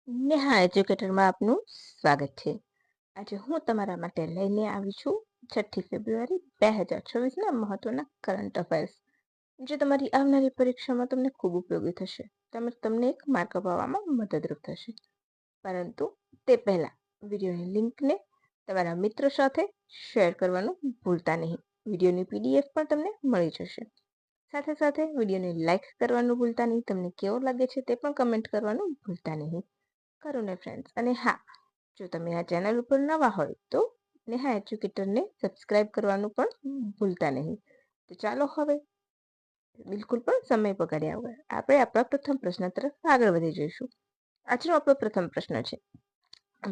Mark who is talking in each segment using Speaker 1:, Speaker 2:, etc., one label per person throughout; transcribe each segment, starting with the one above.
Speaker 1: નેહા એજ્યુકેટરમાં આપનું સ્વાગત છે. આજે હું તમારા માટે લઈને આવી છું 6 ફેબ્રુઆરી 2024ના મહત્વના કરંટ અફેર્સ, જે તમારી આવનારી પરીક્ષામાં તમને ખૂબ ઉપયોગી થશે. તમને એક માર્ક અપાવવામાં મદદરૂપ થશે. પરંતુ તે પહેલા વિડીયોની લિંકને તમારા મિત્રો સાથે શેર કરવાનું ભૂલતા નહીં. વિડીયોની PDF પણ તમને મળી જશે. સાથે સાથે વિડીયોને લાઈક કરવાનું ભૂલતા નહીં. તમને કેવો લાગે છે તે પણ કમેન્ટ કરવાનું ભૂલતા નહીં. ખરું ને ફ્રેન્ડ્સ? અને હા, જો તમે આ ચેનલ ઉપર નવા હોય તો નેહા એજ્યુકેટરને સબસ્ક્રાઇબ કરવાનું પણ ભૂલતા નહીં. તો ચાલો હવે બિલકુલ પણ સમય બગાડ્યા વગર આપણે આપણા પ્રથમ પ્રશ્ન તરફ આગળ વધી જઈશું. આજનો આપણો પ્રથમ પ્રશ્ન છે: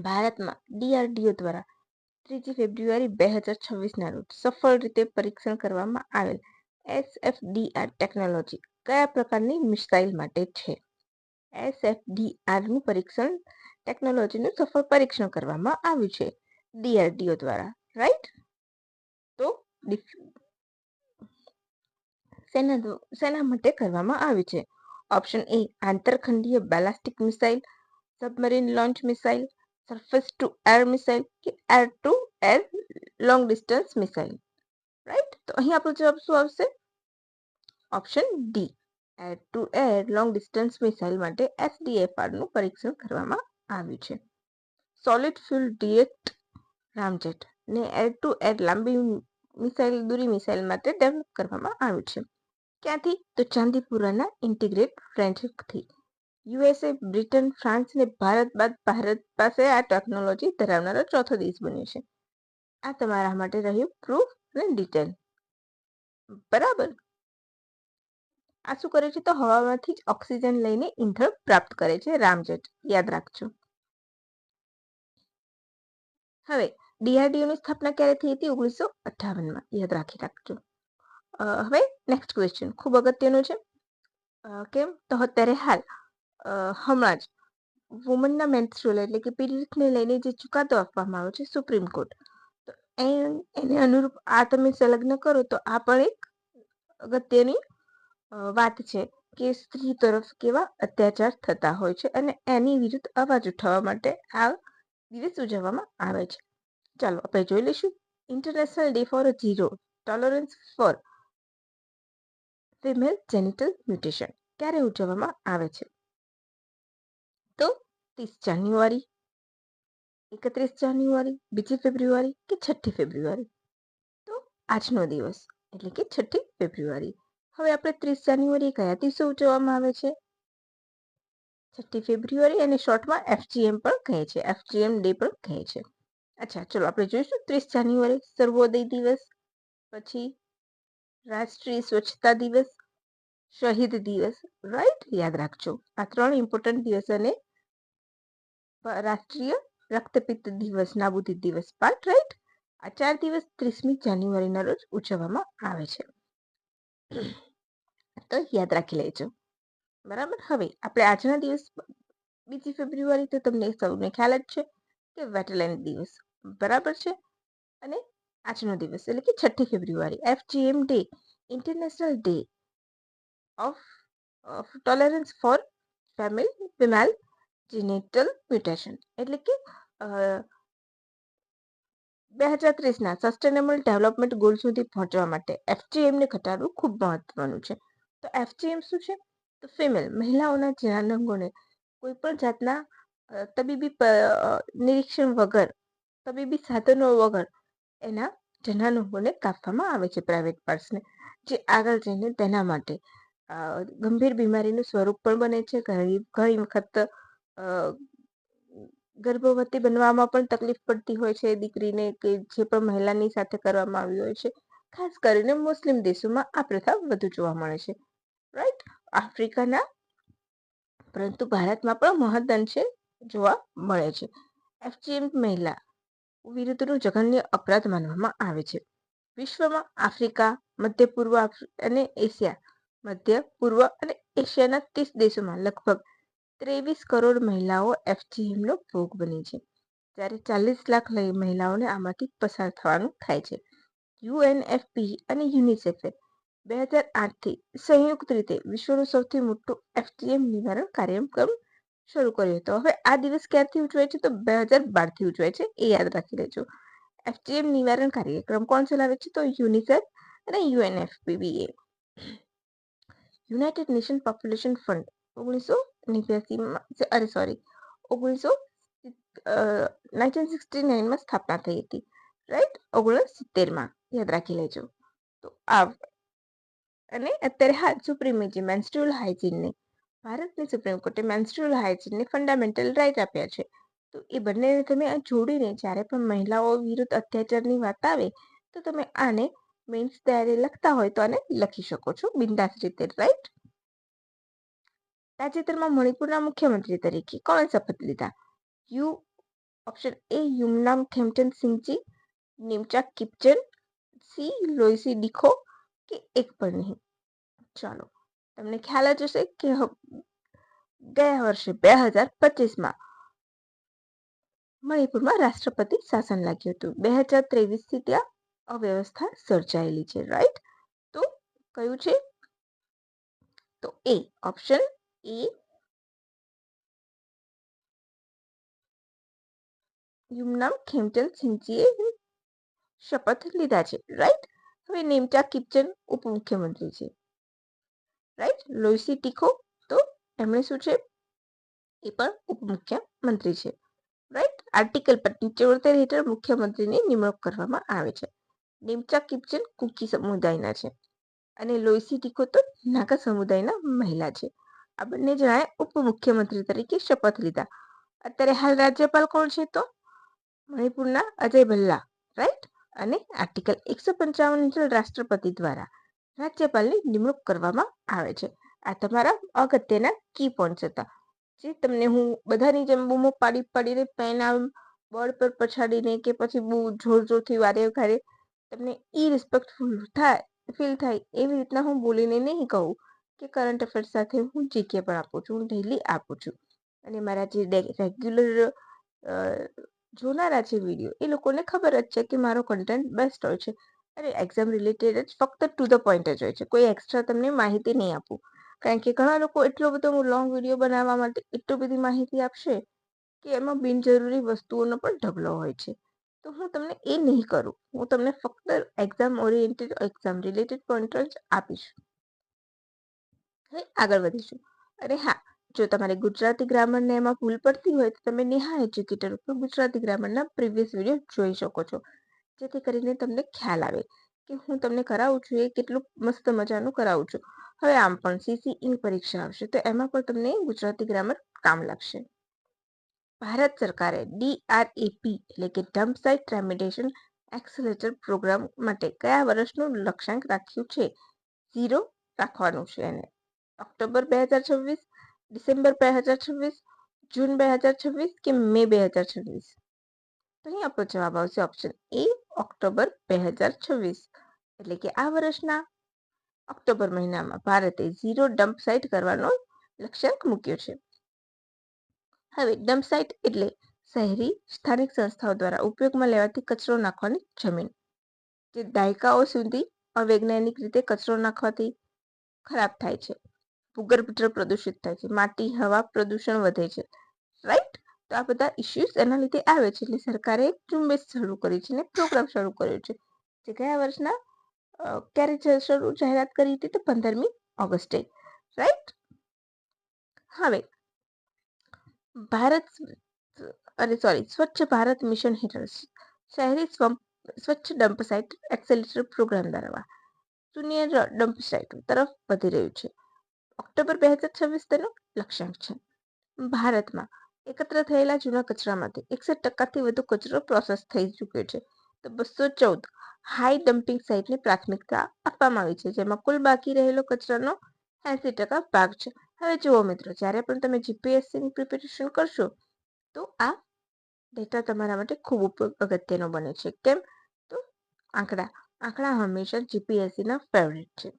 Speaker 1: ભારતમાં DRDO દ્વારા 3 ફેબ્રુઆરી 2026ના રોજ સફળ રીતે પરીક્ષણ કરવામાં આવેલ SFDR ટેકનોલોજી કયા પ્રકારની મિસાઇલ માટે છે? SFDRનું પરીક્ષણ ટેકનોલોજીનું સફળ પરીક્ષણ કરવામાં આવ્યું છે DRDO દ્વારા, રાઈટ? તો સેના માટે કરવામાં આવ્યું છે? ઓપ્શન એ આંતરખંડીય ballistic missile, submarine launch missile, surface to air missile કે air to air long distance missile, right? તો અહીં આપણો જવાબ શું આવશે? Option D, air to air long distance missile માટે SDFRનું પરીક્ષણ કરવામાં આવ્યું છે. સોલિડ ફ્યુલ ડિરેક્ટ રામજેટ ને એર ટુ એર લાંબી મિસાઇલ દૂરી મિસાઇલ માટે ડેવલપ કરવામાં આવ્યું છે. ક્યાંથી? તો ચાંદીપુરાના ઇન્ટિગ્રેટ ફ્રેન્ચથી. USA, બ્રિટન, ફ્રાન્સ ને ભારત બાદ ભારત પાસે આ ટેકનોલોજી ધરાવનારો ચોથો દેશ બન્યો છે. આ તમારા માટે રહ્યું પ્રૂફ અને ડિટેલ. બરાબર. આ શું કરે છે? તો હવામાંથી જ ઓક્સિજન લઈને ઈંધણ પ્રાપ્ત કરે છે રામજેટ, યાદ રાખજો. હવે DRDOની સ્થાપના ક્યારે થઈ હતી? 1958માં, યાદ રાખી રાખજો. હવે નેક્સ્ટ ક્વેશ્ચન ખૂબ અગત્યનું છે. કેમ? તો અત્યારે હમણાં જ વુમનના મેન્સ્ટ્રુઅલ એટલે કે પીરિયડ્સને લઈને જે ચુકાદો આપવામાં આવ્યો છે સુપ્રીમ કોર્ટ, તો એને અનુરૂપ આ તમે સંલગ્ન કરો તો આ પણ એક અગત્યની વાત છે કે સ્ત્રી તરફ કેવા અત્યાચાર થતા હોય છે અને એની વિરુદ્ધ અવાજ ઉઠાવવા માટે આ દિવસ ઉજવવામાં આવે છે. ચાલો આપણે જોઈ લઈશું. International day for zero tolerance for female genital mutation ક્યારે ઉજવવામાં આવે છે? તો 30 જાન્યુઆરી, 31 જાન્યુઆરી, 2 ફેબ્રુઆરી કે 6 ફેબ્રુઆરી? તો આજનો દિવસ એટલે કે 6 ફેબ્રુઆરી. હવે આપણે 30 જાન્યુઆરી કયા દિવસે ઉજવવામાં આવે છે? 6 ફેબ્રુઆરી, અને શોર્ટમાં FGM પણ કહે છે, FGM ડે પણ કહે છે. અચ્છા, ચલો આપણે જોઈશું. 30 જાન્યુઆરી સર્વોદય દિવસ, પછી રાષ્ટ્રીય સ્વચ્છતા દિવસ, શહીદ દિવસ, રાઈટ? યાદ રાખજો આ 3 ઇમ્પોર્ટન્ટ દિવસ, અને રાષ્ટ્રીય રક્તપિત્ત દિવસ, નાબૂદી દિવસ પાર્ટ, રાઈટ? આ 4 દિવસ 30મી જાન્યુઆરીના રોજ ઉજવવામાં આવે છે. તો યાદ રાખી લેજો. બરાબર. હવે આપણે આજના દિવસ 2 ફેબ્રુઆરી, તો તમને સૌને ખ્યાલ જ છે કે વેટલેન્ડ દિવસ, બરાબર છે? અને આજનો દિવસ એટલે કે 6 ફેબ્રુઆરી FGM day, international day of tolerance for female genital mutation, એટલે કે 2030ના સસ્ટેનેબલ ડેવલપમેન્ટ ગોલ સુધી પહોંચવા માટે FGMને ઘટાડવું ખૂબ મહત્વનું છે. તો FGM શું છે? તો મહિલાઓના જનનાંગોને કોઈ પણ જાતના તબીબી નિરીક્ષણ વગર, તબીબી સાધનો વગર એના જનનાંગોને કાપવામાં આવે છે, પ્રાઇવેટ પાર્ટ્સને, જે આગળ જઈને તેના માટે ગંભીર બીમારીનું સ્વરૂપ પણ બને છે. ઘણી વખત ગર્ભવતી બનવામાં પણ તકલીફ પડતી હોય છે દીકરીને, કે જે પણ મહિલાની સાથે કરવામાં આવી હોય છે. ખાસ કરીને મુસ્લિમ દેશોમાં આ પ્રથા વધુ જોવા મળે છે, રાઈટ? આફ્રિકાના, પરંતુ ભારતમાં પણ મહદ અંશે જોવા મળે છે. FGM મહિલા વિરુદ્ધનું જઘન્ય અપરાધ માનવામાં આવે છે. વિશ્વમાં આફ્રિકા, મધ્ય પૂર્વ અને એશિયા, મધ્ય પૂર્વ અને એશિયાના 30 દેશોમાં લગભગ 23 કરોડ મહિલાઓ FGMનો ભોગ બની છે, જ્યારે 40 લાખ મહિલાઓને આમાંથી પસાર થવાનું થાય છે. UNFP અને યુનિસેફે 2008થી સંયુક્ત રીતે વિશ્વનું સૌથી મોટું FGM નિવારણ કાર્યક્રમ શરૂ કર્યો હતો. હવે આ દિવસ ક્યારથી ઉજવાય છે? તો 2012થી ઉજવાય છે, એ યાદ રાખી લેજો. FGM નિવારણ કાર્યક્રમ કોણ ચલાવે છે? તો યુનિસેફ અને UNFPA. United Nation Population Fund 1969માં સ્થાપના થઈ હતી, રાઈટ? 1970માં, યાદ રાખી લેજો. તો આ અને અત્યારે સુપ્રીમ મેન્સ્ટ્રુઅલ હાઇજીનને, ભારતની સુપ્રીમ કોર્ટે મેન્સ્ટ્રુઅલ હાઇજીનને ફંડામેન્ટલ રાઇટ આપ્યા છે. તો એ બંનેને તમે આ જોડીને જ્યારે પણ મહિલાઓ વિરુદ્ધ અત્યાચારની વાત આવે તો તમે આને મીન્સ ત્યારે લખતા હોય તો આને લખી શકો છો બિંદાસ રીતે, રાઈટ? તાજેતરમાં મણિપુરના મુખ્યમંત્રી તરીકે કોણે શપથ લીધા? ઓપ્શન A યુમનામ ખેમચંદ સિંહજી, નિમચા કિપચન, સી લોઈસી ડીખો કે એક પણ નહીં. ચાલો, તમને ખ્યાલ જ હશે કે ગયા વર્ષે 2025માં મણિપુરમાં રાષ્ટ્રપતિ શાસન લાગ્યું હતું. 2023થી ત્યાં અવ્યવસ્થા સર્જાયેલી છે, રાઈટ? તો કયું છે? તો એ ઓપ્શન એ યુમનામ ખેમચંદ સિંહજીએ શપથ લીધા છે, રાઈટ? હવે નિમચા કિપચન ઉપમુખ્યમંત્રી છે, રાઈટ? લોઈસી ટીખો તો એમણે શું છે? એ પણ ઉપમુખ્યમંત્રી છે, રાઈટ? આર્ટિકલ 75 હેઠળ મુખ્યમંત્રીની નિમણૂક કરવામાં આવે છે. નિમચા કિપચન કુકી સમુદાયના છે અને લોઈસી ટીખો તો નાગા સમુદાયના મહિલા છે. આ બંને જણાએ ઉપમુખ્યમંત્રી તરીકે શપથ લીધા. અત્યારે હાલ રાજ્યપાલ કોણ છે? તો મણિપુરના અજય ભલ્લા, રાઈટ? અને આર્ટિકલ 155 હેઠળ રાષ્ટ્રપતિ દ્વારા રાજ્યપાલની નિમણૂક કરવામાં આવે છે. આ તમારા અગત્યના કી પોઈન્ટ્સ હતા, જે તમને હું બધાની જેમ બૂમો પાડીને પેન આમ બોર્ડ પર પછાડીને કે પછી બહુ જોરથી વારે ઘરે તમને ઇરિસ્પેક્ટફુલ ફીલ થાય એવી રીતના હું બોલીને નહીં કહું કે કરંટ અફેર્સ સાથે હું જીકે પણ આપું છું, હું ડેઈલી આપું છું. અને મારા જે રેગ્યુલર જોનારા છે વિડીયો, એ લોકોને ખબર જ છે કે મારો કન્ટેન્ટ બેસ્ટ હોય છે અને એક્ઝામ રિલેટેડ જ ફક્ત ટુ ધ પોઈન્ટ જ હોય છે. કોઈ એક્સ્ટ્રા તમને માહિતી નહીં આપું, કારણ કે ઘણા લોકો એટલો બધો લોંગ વિડીયો બનાવવા માટે એટલી બધી માહિતી આપશે કે એમાં બિનજરૂરી વસ્તુઓનો પણ ઢગલો હોય છે. તો હું તમને એ નહીં કરું, હું તમને ફક્ત exam oriented, exam related point જ આપીશ. હવે આગળ વધીશું. અને હા, જો તમારે ગુજરાતી ગ્રામરને એમાં ભૂલ પડતી હોય તો તમે નેહા એજ્યુકેટર ઉપર ગુજરાતી ગ્રામરના પ્રીવિયસ વિડીયો જોઈ શકો છો, જેથી કરીને તમને ખ્યાલ આવે કે હું તમને કરાવું છું એ કેટલું મસ્ત મજાનું કરાવું છું. હવે આમ પણ CCEની પરીક્ષા આવશે તો એમાં પણ તમને ગુજરાતી ગ્રામર કામ લાગશે. ભારત સરકારે DRAP એટલે કે ડમ્પ સાઇટ રેમિડિએશન એક્સેલેરેટર પ્રોગ્રામ માટે કયા વર્ષનું લક્ષ્યાંક રાખ્યું છે? 0 રાખવાનું છે એને. ઓક્ટોબર 2026, ડિસેમ્બર 2026, જૂન 2026 કે મે 2026? તો અહીં આપણો જવાબ આવશે ઓપ્શન એ ઓક્ટોબર 2026. એટલે કે આ વર્ષના ઓક્ટોબર મહિનામાં ભારતે 0 ડમ્પ સાઇટ કરવાનો લક્ષ્યાંક મૂક્યો છે. હવે ડમ્પ સાઇટ એટલે શહેરી સ્થાનિક સંસ્થાઓ દ્વારા ઉપયોગમાં લેવાતી કચરો નાખવાની જમીન, જે દાયકાઓ સુધી અવૈજ્ઞાનિક રીતે કચરો નાખવાથી ખરાબ થાય છે, ભૂગર્ભ જળ પ્રદૂષિત થાય છે, માટી હવા પ્રદૂષણ વધે છે, રાઈટ? તો આ બધા ઇસ્યુઝ એના લીધે આવે છે. એટલે સરકારે એક ઝુંબેશ શરૂ કરી છે અને પ્રોગ્રામ શરૂ કર્યો છે, જે ગયા વર્ષના ક્યારે જાહેરાત કરી હતી? તો 15મી ઓગસ્ટે, રાઈટ? હવે સ્વચ્છ ભારત મિશન હેઠળ શહેરી સ્વચ્છ ડમ્પ સાઇટ એક્સેલેરેટર પ્રોગ્રામ દ્વારા શૂન્ય ડમ્પ સાઇટ તરફ વધી રહ્યું છે. ઓક્ટોબર 2026 તેનો લક્ષ્યાંક છે. ભારતમાં એકત્ર થયેલા જૂના કચરામાંથી 61% વધુ કચરો પ્રોસેસ થઈ ચૂક્યો છે. તો 214 હાઈ ડમ્પિંગ સાઇટને પ્રાથમિકતા આપવામાં આવી છે, જેમાં કુલ બાકી રહેલો કચરાનો 80% ભાગ છે. હવે જુઓ મિત્રો, જ્યારે પણ તમે GPSCની પ્રિપેરેશન કરશો તો આ ડેટા તમારા માટે ખૂબ અગત્યનો બને છે. કેમ? તો આંકડા હંમેશા GPSCના ફેવરેટ છે.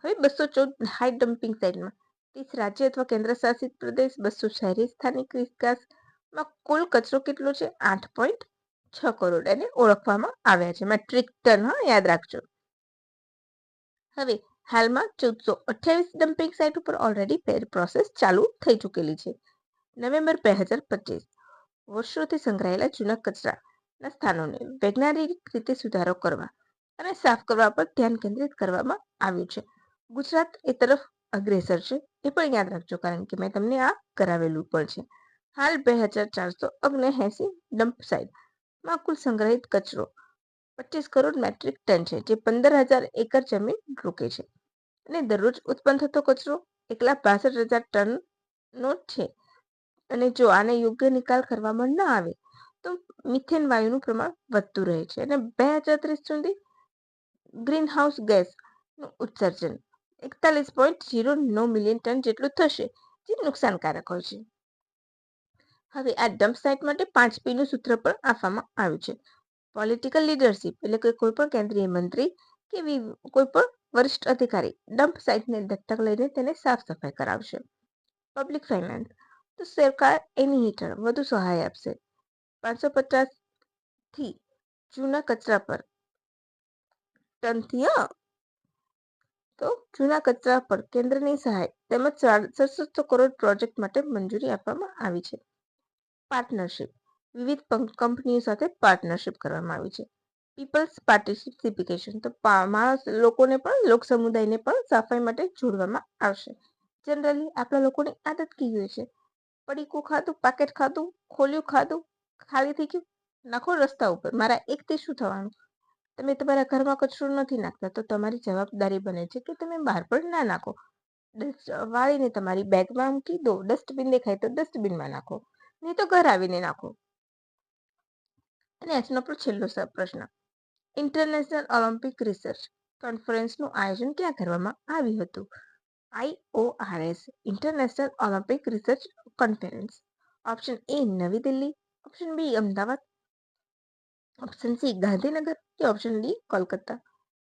Speaker 1: હવે 214 હાઈ ડમ્પિંગ સાઇટમાં 30 રાજ્ય અથવા કેન્દ્ર શાસિત પ્રદેશ, 200 શહેરી સ્થાનિક વિકાસમાં કુલ કચરો કેટલો છે? 8.6 કરોડ એને ઓળખવામાં આવ્યા છે, મેટ્રિક ટન, યાદ રાખજો. હવે હાલમાં 1428 ડમ્પિંગ સાઇટ ઉપર ઓલરેડી પ્રોસેસ ચાલુ થઈ ચૂકેલી છે. નવેમ્બર 2025 વર્ષોથી સંગ્રહાયેલા જૂના કચરાના સ્થાનોને વૈજ્ઞાનિક રીતે સુધારો કરવા અને સાફ કરવા પર ધ્યાન કેન્દ્રિત કરવામાં આવ્યું છે. ગુજરાત એ તરફ અગ્રેસર છે, એ પણ યાદ રાખજો, કારણ કે મેં તમને આ કરાવેલું પણ છે. હાલ 2479 ડમ્પ સાઇટમાં કુલ સંગ્રહિત કચરો 25 કરોડ મેટ્રિક ટન છે, જે 15,000 એકર જમીન રોકે છે. અને દરરોજ ઉત્પન્ન થતો કચરો 1,62,000 ટનનો છે. અને જો આને યોગ્ય નિકાલ કરવામાં ન આવે તો મિથેન વાયુનું પ્રમાણ વધતું રહે છે અને 2030 સુધી ગ્રીનહાઉસ ગેસનું ઉત્સર્જન 41.09 મિલિયન ટન જેટલું થશે, જે નુકસાનકારક હોય છે. હવે આ ડમ્પ સાઇટ માટે 5Pનું સૂત્ર પણ આપવામાં આવ્યું છે. પોલિટિકલ લીડરશિપ, એટલે કે કોઈ પણ કેન્દ્રીય મંત્રી કે કોઈ પણ વરિષ્ઠ અધિકારી ડમ્પ સાઇટને દત્તક લઈને તેને સાફ સફાઈ કરાવશે. પબ્લિક ફાઇનાન્સ, તો સરકાર એની હેઠળ વધુ સહાય આપશે. 550 થી જૂના કચરા પર ટનથી જૂના કચરા પર કેન્દ્રની સહાય તેમજ 67 કરોડ પ્રોજેક્ટ માટે મંજૂરી આપવામાં આવી છે. પાર્ટનરશિપ, વિવિધ કંપનીઓ સાથે પાર્ટનરશિપ કરવામાં આવી છે. પીપલ્સ પાર્ટિસિપેશન, તો માણસ લોકોને પણ, લોક સમુદાયને પણ સફાઈ માટે જોડવામાં આવશે. જનરલી આપણા લોકોની આદત કેવી હોય છે, પડીકું ખાધું, પાકેટ ખાધું, ખોલ્યું ખાધું, ખાલી થઈ ગયું, નાખો રસ્તા ઉપર. મારા એકથી શું થવાનું? તમે તમારા ઘરમાં કચરો નથી નાખતા તો તમારી જવાબદારી બને છે કે તમે બહાર પણ ના નાખો. વાળીને તમારી બેગમાં મૂકી દો. ડસ્ટબિન દેખાય તો ડસ્ટબિનમાં નાખો, નહીં તો ઘર આવીને નાખો. અને આજનો આપણો છેલ્લો પ્રશ્ન, ઇન્ટરનેશનલ ઓલિમ્પિક રિસર્ચ કોન્ફરન્સનું આયોજન ક્યાં કરવામાં આવ્યું હતું? IORS, international olympic research conference. Option A નવી Delhi, option B Ahmedabad, option C Gandhinagar કે ઓપ્શન ડી કોલકાતા.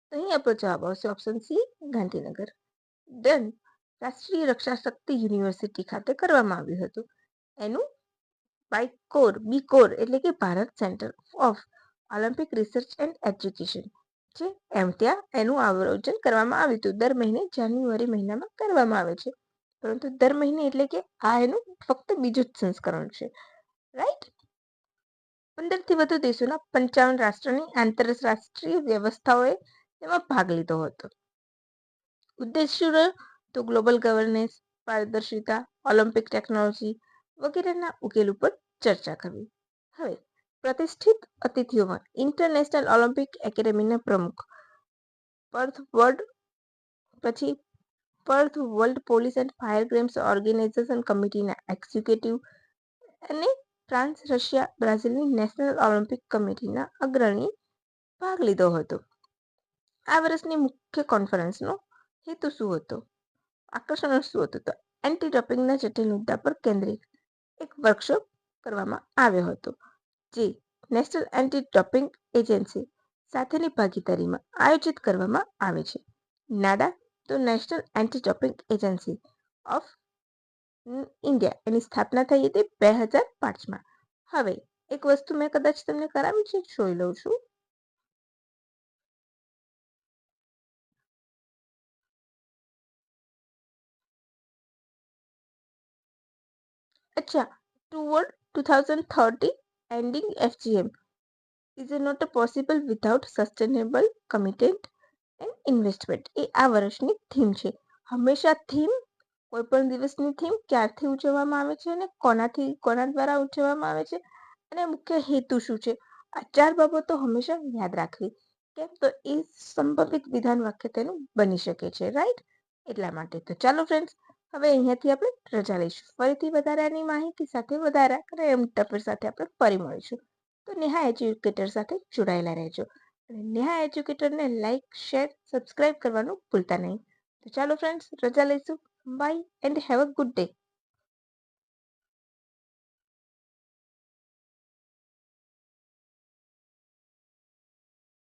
Speaker 1: તો અહીં આપણો જવાબ આવશે ઓપ્શન સી ગાંધીનગર. ડન. રાષ્ટ્રીય રક્ષા શક્તિ યુનિવર્સિટી ખાતે કરવામાં આવ્યું હતું. એનું બીકોર એટલે કે Bharat centre of Olympic research and education છે, ત્યાં એનું આયોજન કરવામાં આવ્યું હતું. દર મહિને જાન્યુઆરી મહિનામાં કરવામાં આવે છે, પરંતુ દર મહિને એટલે કે આ એનું ફક્ત બીજું જ સંસ્કરણ છે. રાઈટ. 15 થી વધુ દેશોના 55 રાષ્ટ્રની આંતરરાષ્ટ્રીય વ્યવસ્થાઓએ તેમાં ભાગ લીધો હતો. ઉદ્દેશ્ય તો ગ્લોબલ ગવર્નન્સ, પારદર્શિતા, ઓલિમ્પિક ટેકનોલોજી વગેરેના ઉકેલ ઉપર ચર્ચા કરવી. હવે પ્રતિષ્ઠિત અતિથિઓમાં ઇન્ટરનેશનલ ઓલિમ્પિક એકેડેમીના પ્રમુખ, Perth world police and fire games organisation કમિટીના એક્ઝિક્યુટિવ અને ફ્રાન્સ, રશિયા, બ્રાઝિલની નેશનલ ઓલિમ્પિક કમિટીના અગ્રણી ભાગ લીધો હતો. આ વર્ષની મુખ્ય કોન્ફરન્સનો હેતુ શું હતો? આકર્ષણ શું હતું? તો એન્ટી ડોપિંગના જટિલ મુદ્દા પર કેન્દ્રિત એક વર્કશોપ કરવામાં આવ્યો હતો, જે નેશનલ એન્ટી ડોપિંગ એજન્સી સાથેની ભાગીદારીમાં આયોજિત કરવામાં આવે છે. નાડા, તો national anti doping agency of India, એની સ્થાપના થઈ હતી 2005માં. હવે એક વસ્તુ મેં કદાચ તમને કરાવી છે, જોઈ લઉં છું. અચ્છા, toward 2030 ending FGM is not possible without sustainable commitment and investment. એ આ વર્ષની થીમ છે. હંમેશા થીમ, કોઈ પણ દિવસની થીમ ક્યારથી ઉજવવામાં આવે છે અને કોના દ્વારા ઉજવવામાં આવે છે અને મુખ્ય હેતુ શું છે, આ 4 બાબતો હંમેશા યાદ રાખવી. કેમ? તો એ સંભવિત વિધાન વાક્ય તેનું બની શકે છે. રાઈટ. એટલા માટે. તો ચાલો ફ્રેન્ડ્સ, હવે અહીંયાથી આપણે રજા લઈશું. ફરીથી વધારાની માહિતી સાથે, વધારા ટોપિક સાથે આપણે ફરી મળીશું. તો નેહા એજ્યુકેટર સાથે જોડાયેલા રહેજો અને નેહા એજ્યુકેટરને લાઈક, શેર, સબસ્ક્રાઇબ કરવાનું ભૂલતા નહીં. તો ચાલો ફ્રેન્ડ્સ, રજા લઈશું. Bye and have a good day.